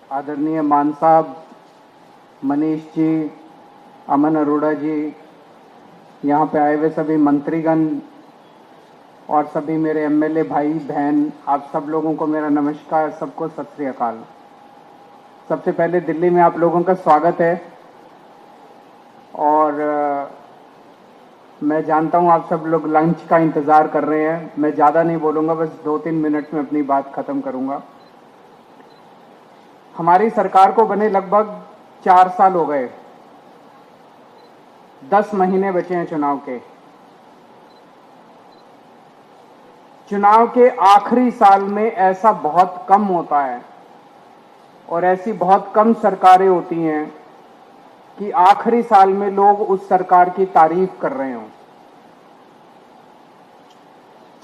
आदरणीय मान साहब, मनीष जी, अमन अरोड़ा जी, यहाँ पे आए हुए सभी मंत्रीगण और सभी मेरे एमएलए भाई बहन, आप सब लोगों को मेरा नमस्कार, सबको सत श्री अकाल। सबसे पहले दिल्ली में आप लोगों का स्वागत है और मैं जानता हूँ आप सब लोग लंच का इंतज़ार कर रहे हैं। मैं ज़्यादा नहीं बोलूँगा, बस 2-3 मिनट में अपनी बात ख़त्म करूँगा। हमारी सरकार को बने लगभग 4 साल हो गए, 10 महीने बचे हैं चुनाव के। चुनाव के आखिरी साल में ऐसा बहुत कम होता है और ऐसी बहुत कम सरकारें होती हैं कि आखिरी साल में लोग उस सरकार की तारीफ कर रहे हों।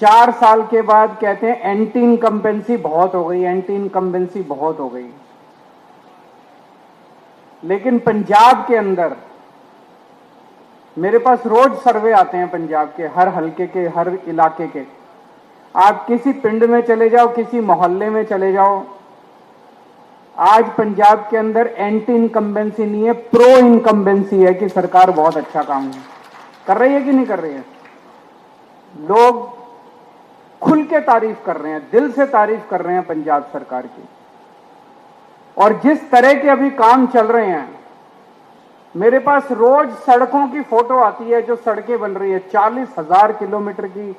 4 साल के बाद कहते हैं एंटी इनकम्बेंसी बहुत हो गई, एंटी इनकम्बेंसी बहुत हो गई। लेकिन पंजाब के अंदर मेरे पास रोज सर्वे आते हैं, पंजाब के हर हलके के, हर इलाके के। आप किसी पिंड में चले जाओ, किसी मोहल्ले में चले जाओ, आज पंजाब के अंदर एंटी इनकम्बेंसी नहीं है, प्रो इनकम्बेंसी है कि सरकार बहुत अच्छा काम कर रही है कि नहीं कर रही है। लोग खुल के तारीफ कर रहे हैं, दिल से तारीफ कर रहे हैं पंजाब सरकार की। और जिस तरह के अभी काम चल रहे हैं, मेरे पास रोज सड़कों की फोटो आती है, जो सड़कें बन रही है 40,000 किलोमीटर की,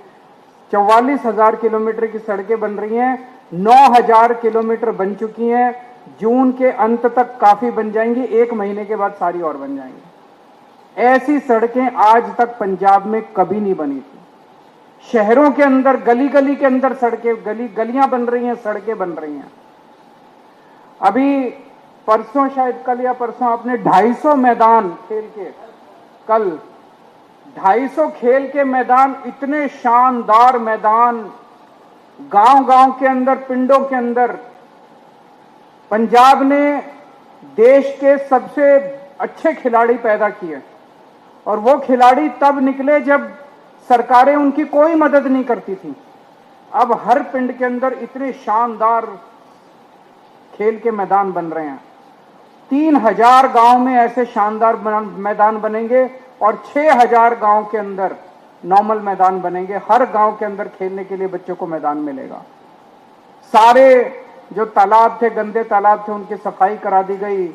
44,000 किलोमीटर की सड़कें बन रही हैं, 9,000 किलोमीटर बन चुकी हैं। जून के अंत तक काफी बन जाएंगी, 1 महीने के बाद सारी और बन जाएंगी। ऐसी सड़कें आज तक पंजाब में कभी नहीं बनी थी। शहरों के अंदर, गली गली के अंदर सड़कें, गलियां बन रही हैं, सड़कें बन रही हैं। अभी परसों, शायद कल या परसों, आपने 250 मैदान खेल के, कल 250 खेल के मैदान, इतने शानदार मैदान गांव-गांव के अंदर, पिंडों के अंदर। पंजाब ने देश के सबसे अच्छे खिलाड़ी पैदा किए और वो खिलाड़ी तब निकले जब सरकारें उनकी कोई मदद नहीं करती थी। अब हर पिंड के अंदर इतने शानदार खेल के मैदान बन रहे हैं। 3,000 गांव में ऐसे शानदार मैदान बनेंगे और 6,000 गांव के अंदर नॉर्मल मैदान बनेंगे। हर गांव के अंदर खेलने के लिए बच्चों को मैदान मिलेगा। सारे जो तालाब थे, गंदे तालाब थे, उनकी सफाई करा दी गई।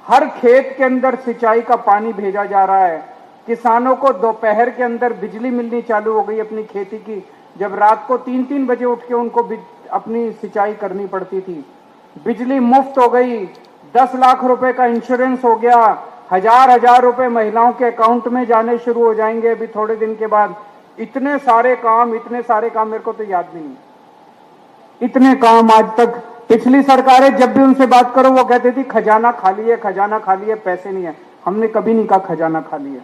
हर खेत के अंदर सिंचाई का पानी भेजा जा रहा है। किसानों को दोपहर के अंदर बिजली मिलनी चालू हो गई अपनी खेती की, जब रात को 3-3 बजे उठ के उनको अपनी सिंचाई करनी पड़ती थी। बिजली मुफ्त हो गई, 10 लाख रुपए का इंश्योरेंस हो गया, 1,000 रुपए महिलाओं के अकाउंट में जाने शुरू हो जाएंगे अभी थोड़े दिन के बाद। इतने सारे काम मेरे को तो याद भी नहीं। इतने काम आज तक पिछली सरकारें, जब भी उनसे बात करो वो कहती थी खजाना खाली है, खजाना खाली है, पैसे नहीं है। हमने कभी नहीं कहा खजाना खाली है,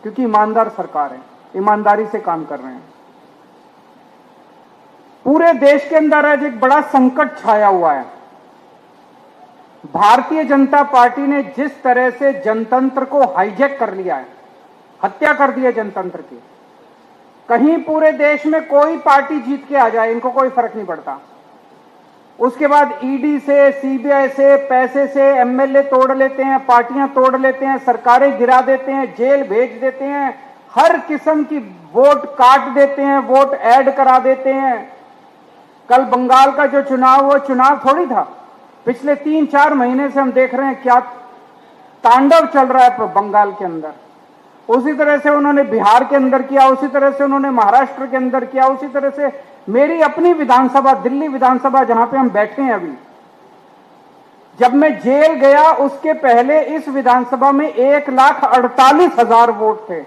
क्योंकि ईमानदार सरकार है, ईमानदारी से काम कर रहे हैं। पूरे देश के अंदर आज एक बड़ा संकट छाया हुआ है। भारतीय जनता पार्टी ने जिस तरह से जनतंत्र को हाईजैक कर लिया है, हत्या कर दी है जनतंत्र की। कहीं पूरे देश में कोई पार्टी जीत के आ जाए, इनको कोई फर्क नहीं पड़ता। उसके बाद ईडी से, सीबीआई से, पैसे से एमएलए तोड़ लेते हैं, पार्टियां तोड़ लेते हैं, सरकारें गिरा देते हैं, जेल भेज देते हैं, हर किस्म की वोट काट देते हैं, वोट ऐड करा देते हैं। कल बंगाल का जो चुनाव, वो चुनाव थोड़ी था। पिछले 3-4 महीने से हम देख रहे हैं क्या तांडव चल रहा है बंगाल के अंदर। उसी तरह से उन्होंने बिहार के अंदर किया, उसी तरह से उन्होंने महाराष्ट्र के अंदर किया, उसी तरह से मेरी अपनी विधानसभा, दिल्ली विधानसभा जहां पे हम बैठे हैं अभी, जब मैं जेल गया उसके पहले इस विधानसभा में 1,48,000 वोट थे।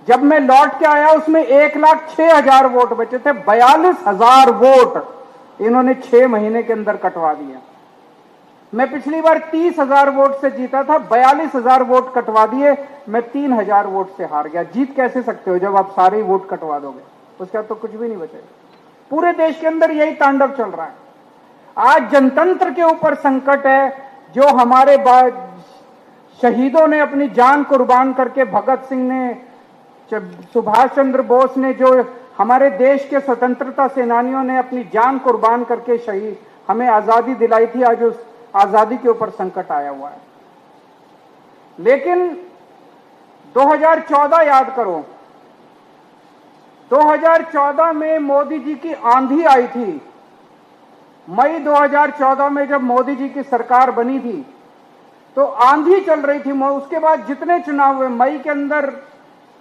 जब मैं लौट के आया उसमें 1,06,000 वोट बचे थे। 42,000 वोट इन्होंने 6 महीने के अंदर कटवा दिया। मैं पिछली बार 30,000 वोट से जीता था, 42,000 वोट कटवा दिए, मैं 3,000 वोट से हार गया। जीत कैसे सकते हो जब आप सारे वोट कटवा दोगे? उसके बाद तो कुछ भी नहीं बचेगा। पूरे देश के अंदर यही तांडव चल रहा है। आज जनतंत्र के ऊपर संकट है। जो हमारे शहीदों ने अपनी जान कुर्बान करके, भगत सिंह ने, सुभाष चंद्र बोस ने, जो हमारे देश के स्वतंत्रता सेनानियों ने अपनी जान कुर्बान करके शहीद हमें आजादी दिलाई थी, आज उस आजादी के ऊपर संकट आया हुआ है। लेकिन 2014 याद करो, 2014 में मोदी जी की आंधी आई थी। मई 2014 में जब मोदी जी की सरकार बनी थी तो आंधी चल रही थी। उसके बाद जितने चुनाव हुए, मई के अंदर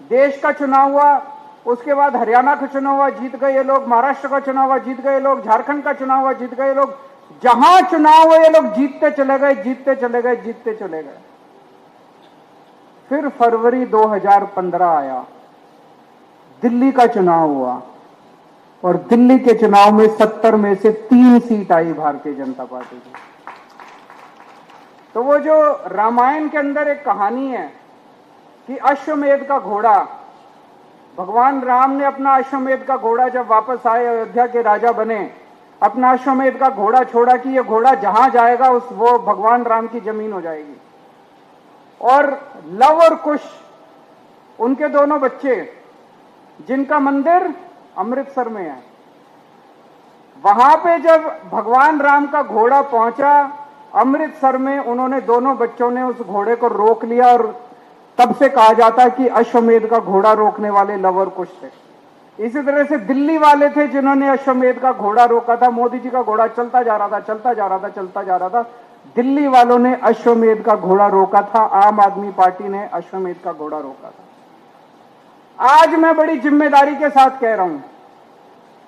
देश का चुनाव हुआ, उसके बाद हरियाणा का चुनाव हुआ, जीत गए ये लोग, महाराष्ट्र का चुनाव हुआ, जीत गए लोग, झारखंड का चुनाव हुआ, जीत गए लोग। जहां चुनाव हुए ये लोग जीतते चले गए, जीतते चले गए, जीतते चले गए। फिर फरवरी 2015 आया, दिल्ली का चुनाव हुआ और दिल्ली के चुनाव में 70 में से 3 सीट आई भारतीय जनता पार्टी की। तो वो जो रामायण के अंदर एक कहानी है कि अश्वमेध का घोड़ा, भगवान राम ने अपना अश्वमेध का घोड़ा जब वापस आए, अयोध्या के राजा बने, अपना अश्वमेध का घोड़ा छोड़ा कि ये घोड़ा जहां जाएगा वो भगवान राम की जमीन हो जाएगी। और लव और कुश, उनके दोनों बच्चे, जिनका मंदिर अमृतसर में है, वहां पे जब भगवान राम का घोड़ा पहुंचा अमृतसर में, उन्होंने दोनों बच्चों ने उस घोड़े को रोक लिया और तब से कहा जाता है कि अश्वमेध का घोड़ा रोकने वाले लव और कुश थे। इसी तरह से दिल्ली वाले थे जिन्होंने अश्वमेध का घोड़ा रोका था। मोदी जी का घोड़ा चलता जा रहा था, चलता जा रहा था, चलता जा रहा था, दिल्ली वालों ने अश्वमेध का घोड़ा रोका था, आम आदमी पार्टी ने अश्वमेध का घोड़ा रोका था। आज मैं बड़ी जिम्मेदारी के साथ कह रहा हूं,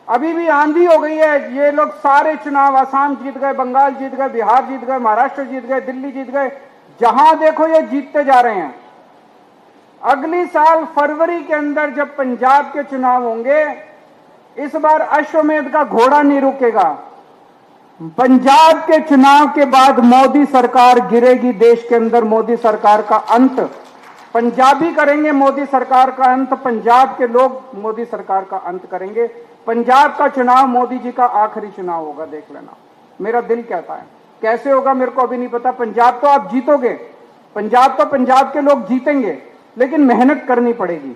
अभी भी आंधी हो गई है। ये लोग सारे चुनाव, असम जीत गए, बंगाल जीत गए, बिहार जीत गए, महाराष्ट्र जीत गए, दिल्ली जीत गए, जहां देखो ये जीतते जा रहे हैं। अगली साल फरवरी के अंदर जब पंजाब के चुनाव होंगे, इस बार अश्वमेध का घोड़ा नहीं रुकेगा। पंजाब के चुनाव के बाद मोदी सरकार गिरेगी, देश के अंदर मोदी सरकार का अंत पंजाबी करेंगे, मोदी सरकार का अंत पंजाब के लोग मोदी सरकार का अंत करेंगे। पंजाब का चुनाव मोदी जी का आखिरी चुनाव होगा, देख लेना। मेरा दिल कहता है, कैसे होगा मेरे को अभी नहीं पता। पंजाब तो आप जीतोगे, पंजाब तो पंजाब के लोग जीतेंगे, लेकिन मेहनत करनी पड़ेगी,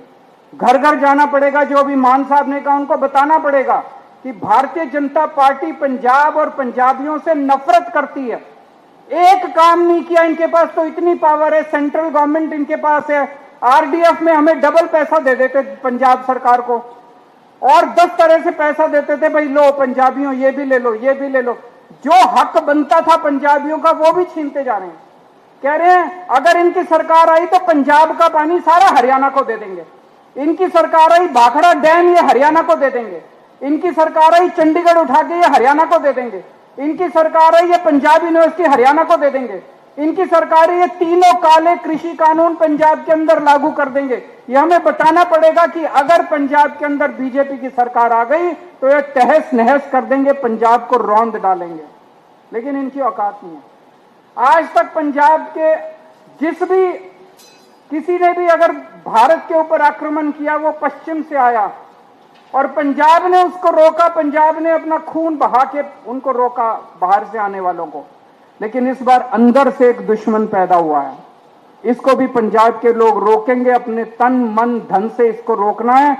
घर घर जाना पड़ेगा। जो भी मान साहब ने कहा, उनको बताना पड़ेगा कि भारतीय जनता पार्टी पंजाब और पंजाबियों से नफरत करती है। एक काम नहीं किया इनके पास, तो इतनी पावर है, सेंट्रल गवर्नमेंट इनके पास है। आरडीएफ में हमें डबल पैसा दे देते पंजाब सरकार को, और 10 तरह से पैसा देते थे, भाई लो पंजाबियों ये भी ले लो, ये भी ले लो। जो हक बनता था पंजाबियों का वो भी छीनते जा रहे हैं। कह रहे हैं अगर इनकी सरकार आई तो पंजाब का पानी सारा हरियाणा को दे देंगे, इनकी सरकार आई भाखड़ा डैम ये हरियाणा को दे देंगे, इनकी सरकार आई चंडीगढ़ उठा के ये हरियाणा को दे देंगे, इनकी सरकार आई ये पंजाब यूनिवर्सिटी हरियाणा को दे देंगे, इनकी सरकार ये तीनों काले कृषि कानून पंजाब के अंदर लागू कर देंगे। ये हमें बताना पड़ेगा कि अगर पंजाब के अंदर बीजेपी की सरकार आ गई तो ये तहस नहस कर देंगे, पंजाब को रौंद डालेंगे। लेकिन इनकी औकात नहीं है। आज तक पंजाब के किसी ने भी अगर भारत के ऊपर आक्रमण किया, वो पश्चिम से आया और पंजाब ने उसको रोका, पंजाब ने अपना खून बहा के उनको रोका, बाहर से आने वालों को। लेकिन इस बार अंदर से एक दुश्मन पैदा हुआ है, इसको भी पंजाब के लोग रोकेंगे, अपने तन मन धन से इसको रोकना है।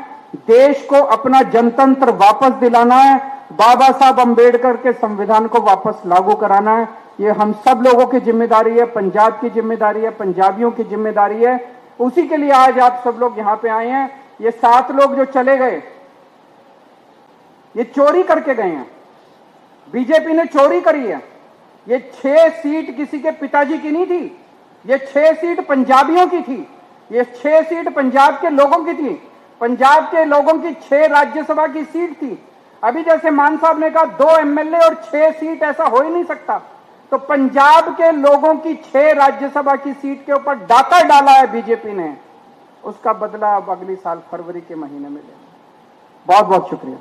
देश को अपना जनतंत्र वापस दिलाना है, बाबा साहब अंबेडकर के संविधान को वापस लागू कराना है। ये हम सब लोगों की जिम्मेदारी है, पंजाब की जिम्मेदारी है, पंजाबियों की जिम्मेदारी है। उसी के लिए आज आप सब लोग यहां पे आए हैं। ये 7 लोग जो चले गए, ये चोरी करके गए हैं, बीजेपी ने चोरी करी है। ये 6 सीट किसी के पिताजी की नहीं थी, ये 6 सीट पंजाबियों की थी, ये 6 सीट पंजाब के लोगों की थी। पंजाब के लोगों की 6 राज्यसभा की सीट थी। अभी जैसे मान साहब ने कहा 2 एमएलए और 6 सीट, ऐसा हो ही नहीं सकता। तो पंजाब के लोगों की 6 राज्यसभा की सीट के ऊपर डाका डाला है बीजेपी ने, उसका बदला अब अगली साल फरवरी के महीने में लेना। बहुत बहुत शुक्रिया।